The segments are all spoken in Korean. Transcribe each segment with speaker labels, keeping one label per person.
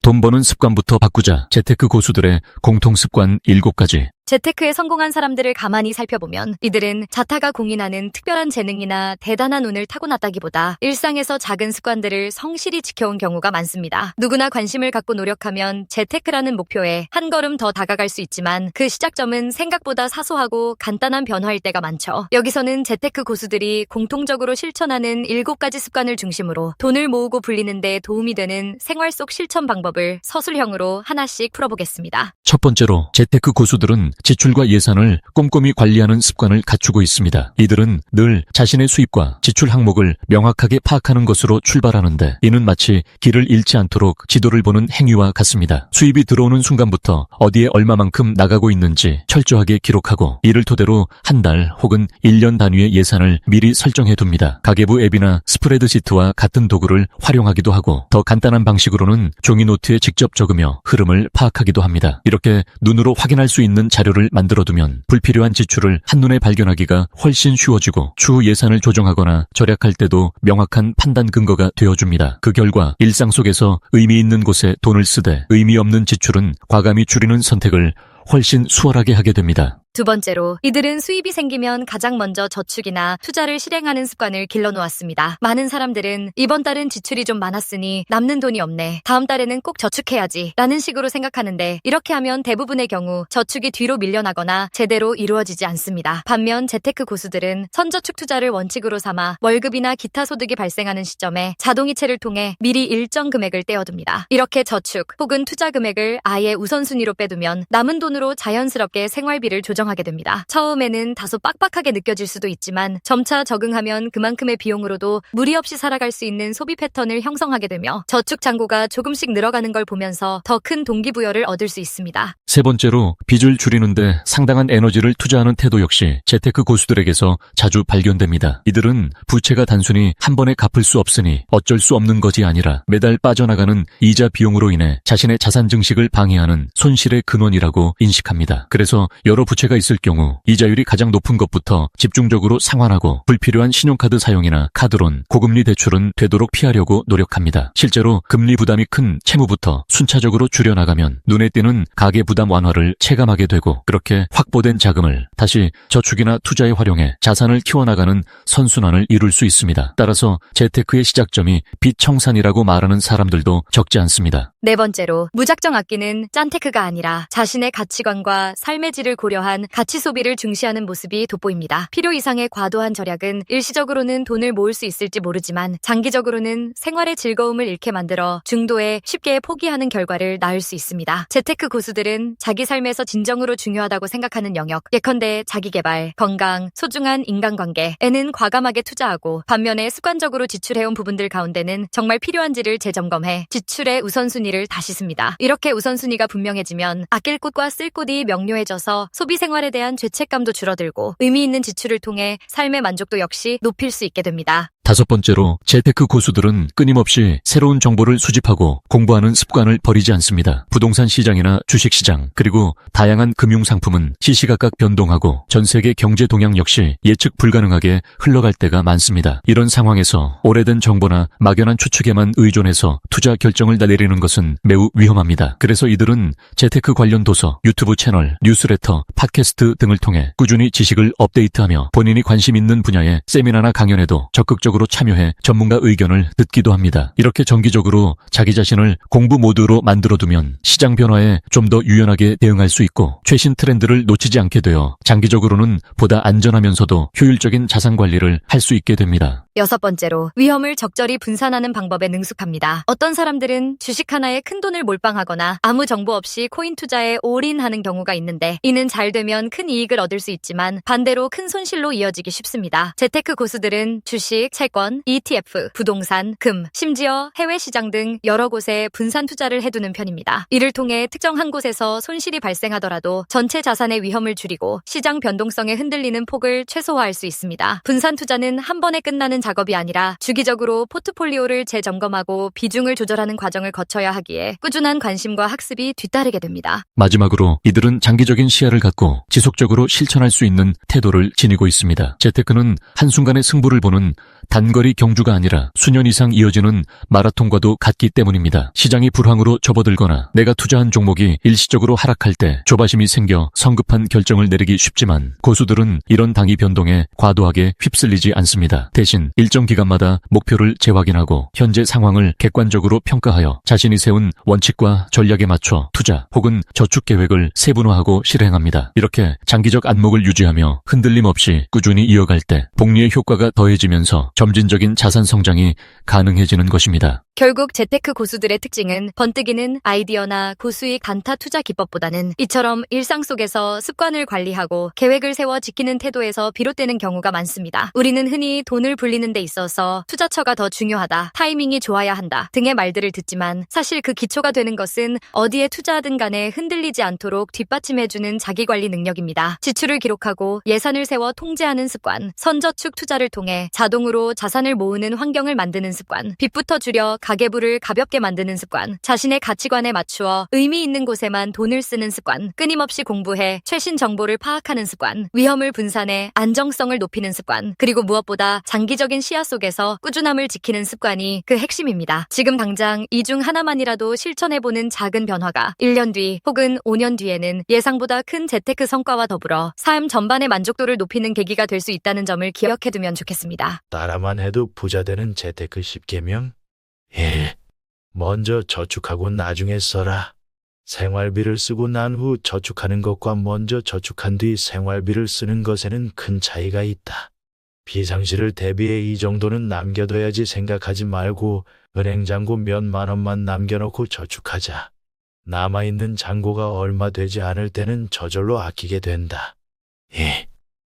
Speaker 1: 돈 버는 습관부터 바꾸자. 재테크 고수들의 공통 습관 7가지.
Speaker 2: 재테크에 성공한 사람들을 가만히 살펴보면 이들은 자타가 공인하는 특별한 재능이나 대단한 운을 타고났다기보다 일상에서 작은 습관들을 성실히 지켜온 경우가 많습니다. 누구나 관심을 갖고 노력하면 재테크라는 목표에 한 걸음 더 다가갈 수 있지만 그 시작점은 생각보다 사소하고 간단한 변화일 때가 많죠. 여기서는 재테크 고수들이 공통적으로 실천하는 7가지 습관을 중심으로 돈을 모으고 불리는 데 도움이 되는 생활 속 실천 방법을 서술형으로 하나씩 풀어보겠습니다.
Speaker 1: 첫 번째로 재테크 고수들은 지출과 예산을 꼼꼼히 관리하는 습관을 갖추고 있습니다. 이들은 늘 자신의 수입과 지출 항목을 명확하게 파악하는 것으로 출발하는데 이는 마치 길을 잃지 않도록 지도를 보는 행위와 같습니다. 수입이 들어오는 순간부터 어디에 얼마만큼 나가고 있는지 철저하게 기록하고 이를 토대로 한 달 혹은 1년 단위의 예산을 미리 설정해둡니다. 가계부 앱이나 스프레드시트와 같은 도구를 활용하기도 하고 더 간단한 방식으로는 종이 노트에 직접 적으며 흐름을 파악하기도 합니다. 이렇게 눈으로 확인할 수 있는 자료를 만들어두면 불필요한 지출을 한눈에 발견하기가 훨씬 쉬워지고 추후 예산을 조정하거나 절약할 때도 명확한 판단 근거가 되어줍니다. 그 결과 일상 속에서 의미 있는 곳에 돈을 쓰되 의미 없는 지출은 과감히 줄이는 선택을 훨씬 수월하게 하게 됩니다.
Speaker 2: 두 번째로 이들은 수입이 생기면 가장 먼저 저축이나 투자를 실행하는 습관을 길러놓았습니다. 많은 사람들은 이번 달은 지출이 좀 많았으니 남는 돈이 없네. 다음 달에는 꼭 저축해야지 라는 식으로 생각하는데 이렇게 하면 대부분의 경우 저축이 뒤로 밀려나거나 제대로 이루어지지 않습니다. 반면 재테크 고수들은 선저축 투자를 원칙으로 삼아 월급이나 기타 소득이 발생하는 시점에 자동이체를 통해 미리 일정 금액을 떼어둡니다. 이렇게 저축 혹은 투자 금액을 아예 우선순위로 빼두면 남은 돈으로 자연스럽게 생활비를 조정하게 됩니다. 처음에는 다소 빡빡하게 느껴질 수도 있지만 점차 적응하면 그만큼의 비용으로도 무리 없이 살아갈 수 있는 소비 패턴을 형성하게 되며 저축 잔고가 조금씩 늘어가는 걸 보면서 더 큰 동기부여를 얻을 수 있습니다.
Speaker 1: 세 번째로 빚을 줄이는데 상당한 에너지를 투자하는 태도 역시 재테크 고수들에게서 자주 발견됩니다. 이들은 부채가 단순히 한 번에 갚을 수 없으니 어쩔 수 없는 것이 아니라 매달 빠져나가는 이자 비용으로 인해 자신의 자산 증식을 방해하는 손실의 근원이라고 인식합니다. 그래서 여러 부채가 있을 경우 이자율이 가장 높은 것부터 집중적으로 상환하고 불필요한 신용카드 사용이나 카드론, 고금리 대출은 되도록 피하려고 노력합니다. 실제로 금리 부담이 큰 채무부터 순차적으로 줄여나가면 눈에 띄는 가계 부담 완화를 체감하게 되고 그렇게 확보된 자금을 다시 저축이나 투자에 활용해 자산을 키워나가는 선순환을 이룰 수 있습니다. 따라서 재테크의 시작점이 빚 청산이라고 말하는 사람들도 적지 않습니다.
Speaker 2: 네 번째로 무작정 아끼는 짠테크가 아니라 자신의 가치관과 삶의 질을 고려한 가치 소비를 중시하는 모습이 돋보입니다. 필요 이상의 과도한 절약은 일시적으로는 돈을 모을 수 있을지 모르지만 장기적으로는 생활의 즐거움을 잃게 만들어 중도에 쉽게 포기하는 결과를 낳을 수 있습니다. 재테크 고수들은 자기 삶에서 진정으로 중요하다고 생각하는 영역, 예컨대 자기개발, 건강, 소중한 인간관계에는 과감하게 투자하고 반면에 습관적으로 지출해온 부분들 가운데는 정말 필요한지를 재점검해 지출의 우선순위를 다시 씁니다. 이렇게 우선순위가 분명해지면 아낄 곳과 쓸 곳이 명료해져서 소비 생활에 대한 죄책감도 줄어들고 의미 있는 지출을 통해 삶의 만족도 역시 높일 수 있게 됩니다.
Speaker 1: 다섯 번째로 재테크 고수들은 끊임없이 새로운 정보를 수집하고 공부하는 습관을 버리지 않습니다. 부동산 시장이나 주식 시장 그리고 다양한 금융 상품은 시시각각 변동하고 전 세계 경제 동향 역시 예측 불가능하게 흘러갈 때가 많습니다. 이런 상황에서 오래된 정보나 막연한 추측에만 의존해서 투자 결정을 내리는 것은 매우 위험합니다. 그래서 이들은 재테크 관련 도서, 유튜브 채널, 뉴스레터, 팟캐스트 등을 통해 꾸준히 지식을 업데이트하며 본인이 관심 있는 분야의 세미나나 강연에도 적극적으로 참여해 전문가 의견을 듣기도 합니다. 이렇게 정기적으로 자기 자신을 공부 모드로 만들어두면 시장 변화에 좀 더 유연하게 대응할 수 있고 최신 트렌드를 놓치지 않게 되어 장기적으로는 보다 안전하면서도 효율적인 자산 관리를 할 수 있게 됩니다.
Speaker 2: 여섯 번째로 위험을 적절히 분산하는 방법에 능숙합니다. 어떤 사람들은 주식 하나에 큰 돈을 몰빵하거나 아무 정보 없이 코인 투자에 올인하는 경우가 있는데 이는 잘 되면 큰 이익을 얻을 수 있지만 반대로 큰 손실로 이어지기 쉽습니다. 재테크 고수들은 주식, 채권, ETF, 부동산, 금, 심지어 해외 시장 등 여러 곳에 분산 투자를 해두는 편입니다. 이를 통해 특정 한 곳에서 손실이 발생하더라도 전체 자산의 위험을 줄이고 시장 변동성에 흔들리는 폭을 최소화할 수 있습니다. 분산 투자는 한 번에 끝나는 작업이 아니라 주기적으로 포트폴리오를 재점검하고 비중을 조절하는 과정을 거쳐야 하기에 꾸준한 관심과 학습이 뒤따르게 됩니다.
Speaker 1: 마지막으로 이들은 장기적인 시야를 갖고 지속적으로 실천할 수 있는 태도를 지니고 있습니다. 재테크는 한순간의 승부를 보는 단거리 경주가 아니라 수년 이상 이어지는 마라톤과도 같기 때문입니다. 시장이 불황으로 접어들거나 내가 투자한 종목이 일시적으로 하락할 때 조바심이 생겨 성급한 결정을 내리기 쉽지만 고수들은 이런 단기 변동에 과도하게 휩쓸리지 않습니다. 대신 일정 기간마다 목표를 재확인하고 현재 상황을 객관적으로 평가하여 자신이 세운 원칙과 전략에 맞춰 투자 혹은 저축 계획을 세분화하고 실행합니다. 이렇게 장기적 안목을 유지하며 흔들림 없이 꾸준히 이어갈 때 복리의 효과가 더해지면서 점진적인 자산 성장이 가능해지는 것입니다.
Speaker 2: 결국 재테크 고수들의 특징은 번뜩이는 아이디어나 고수의 간타 투자 기법보다는 이처럼 일상 속에서 습관을 관리하고 계획을 세워 지키는 태도에서 비롯되는 경우가 많습니다. 우리는 흔히 돈을 불리는 데 있어서 투자처가 더 중요하다, 타이밍이 좋아야 한다 등의 말들을 듣지만 사실 그 기초가 되는 것은 어디에 투자하든 간에 흔들리지 않도록 뒷받침해주는 자기관리 능력입니다. 지출을 기록하고 예산을 세워 통제하는 습관, 선저축 투자를 통해 자동으로 자산을 모으는 환경을 만드는 습관, 빚부터 줄여 가계부를 가볍게 만드는 습관, 자신의 가치관에 맞추어 의미 있는 곳에만 돈을 쓰는 습관, 끊임없이 공부해 최신 정보를 파악하는 습관, 위험을 분산해 안정성을 높이는 습관, 그리고 무엇보다 장기적인 시야 속에서 꾸준함을 지키는 습관이 그 핵심입니다. 지금 당장 이 중 하나만이라도 실천해보는 작은 변화가 1년 뒤 혹은 5년 뒤에는 예상보다 큰 재테크 성과와 더불어 삶 전반의 만족도를 높이는 계기가 될 수 있다는 점을 기억해두면 좋겠습니다.
Speaker 3: 따라만 해도 부자 되는 재테크 10계명 1. 먼저 저축하고 나중에 써라. 생활비를 쓰고 난 후 저축하는 것과 먼저 저축한 뒤 생활비를 쓰는 것에는 큰 차이가 있다. 비상시를 대비해 이 정도는 남겨둬야지 생각하지 말고 은행 잔고 몇만 원만 남겨놓고 저축하자. 남아있는 잔고가 얼마 되지 않을 때는 저절로 아끼게 된다. 2.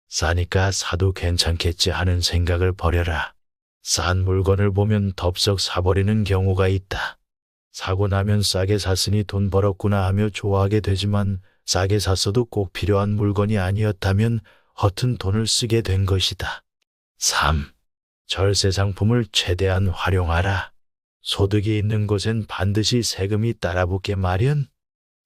Speaker 3: 싸니까 사도 괜찮겠지 하는 생각을 버려라. 싼 물건을 보면 덥석 사버리는 경우가 있다. 사고 나면 싸게 샀으니 돈 벌었구나 하며 좋아하게 되지만 싸게 샀어도 꼭 필요한 물건이 아니었다면 허튼 돈을 쓰게 된 것이다. 3. 절세 상품을 최대한 활용하라. 소득이 있는 곳엔 반드시 세금이 따라붙게 마련.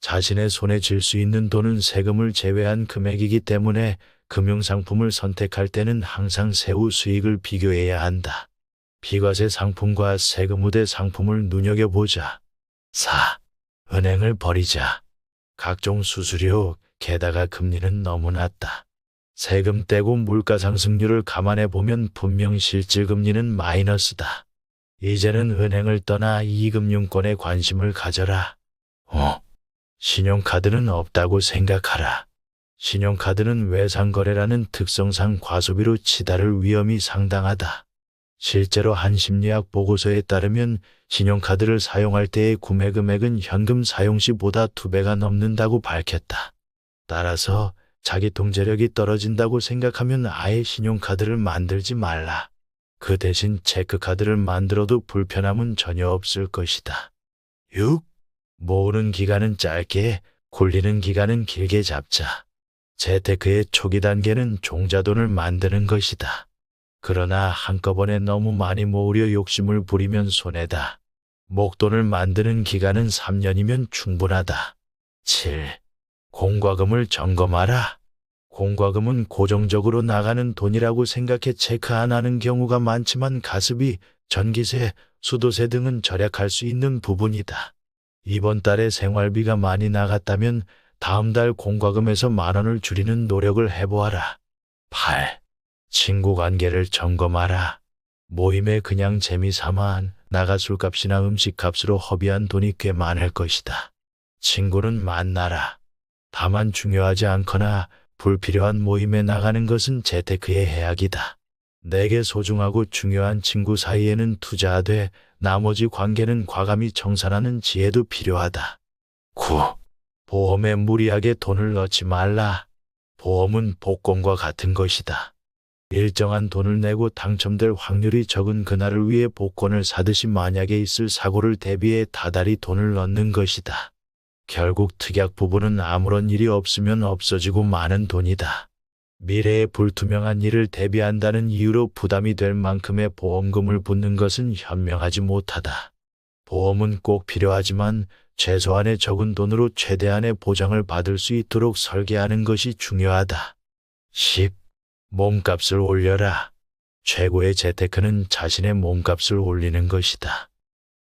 Speaker 3: 자신의 손에 쥘 수 있는 돈은 세금을 제외한 금액이기 때문에 금융상품을 선택할 때는 항상 세후 수익을 비교해야 한다. 비과세 상품과 세금 우대 상품을 눈여겨보자. 4. 은행을 버리자. 각종 수수료, 게다가 금리는 너무 낮다. 세금 떼고 물가 상승률을 감안해보면 분명 실질금리는 마이너스다. 이제는 은행을 떠나 이금융권에 관심을 가져라. 5. 신용카드는 없다고 생각하라. 신용카드는 외상거래라는 특성상 과소비로 치달을 위험이 상당하다. 실제로 한 심리학 보고서에 따르면 신용카드를 사용할 때의 구매 금액은 현금 사용 시보다 2배가 넘는다고 밝혔다. 따라서 자기 통제력이 떨어진다고 생각하면 아예 신용카드를 만들지 말라. 그 대신 체크카드를 만들어도 불편함은 전혀 없을 것이다. 6. 모으는 기간은 짧게, 굴리는 기간은 길게 잡자. 재테크의 초기 단계는 종자돈을 만드는 것이다. 그러나 한꺼번에 너무 많이 모으려 욕심을 부리면 손해다. 목돈을 만드는 기간은 3년이면 충분하다. 7. 공과금을 점검하라. 공과금은 고정적으로 나가는 돈이라고 생각해 체크 안 하는 경우가 많지만 가스비, 전기세, 수도세 등은 절약할 수 있는 부분이다. 이번 달에 생활비가 많이 나갔다면 다음 달 공과금에서 10,000원을 줄이는 노력을 해보아라. 8. 친구 관계를 점검하라. 모임에 그냥 재미삼아 나가 술값이나 음식값으로 허비한 돈이 꽤 많을 것이다. 친구는 만나라. 다만 중요하지 않거나 불필요한 모임에 나가는 것은 재테크의 해악이다. 내게 소중하고 중요한 친구 사이에는 투자하되 나머지 관계는 과감히 청산하는 지혜도 필요하다. 9. 보험에 무리하게 돈을 넣지 말라. 보험은 복권과 같은 것이다. 일정한 돈을 내고 당첨될 확률이 적은 그날을 위해 복권을 사듯이 만약에 있을 사고를 대비해 다달이 돈을 넣는 것이다. 결국 특약 부분은 아무런 일이 없으면 없어지고 마는 돈이다. 미래의 불투명한 일을 대비한다는 이유로 부담이 될 만큼의 보험금을 붓는 것은 현명하지 못하다. 보험은 꼭 필요하지만 최소한의 적은 돈으로 최대한의 보장을 받을 수 있도록 설계하는 것이 중요하다. 10. 몸값을 올려라. 최고의 재테크는 자신의 몸값을 올리는 것이다.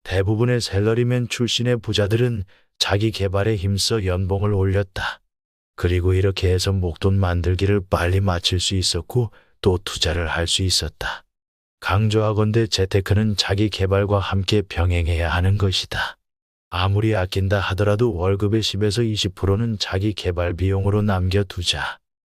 Speaker 3: 대부분의 샐러리맨 출신의 부자들은 자기 개발에 힘써 연봉을 올렸다. 그리고 이렇게 해서 목돈 만들기를 빨리 마칠 수 있었고 또 투자를 할 수 있었다. 강조하건대 재테크는 자기 개발과 함께 병행해야 하는 것이다. 아무리 아낀다 하더라도 월급의 10에서 20%는 자기 개발 비용으로 남겨두자.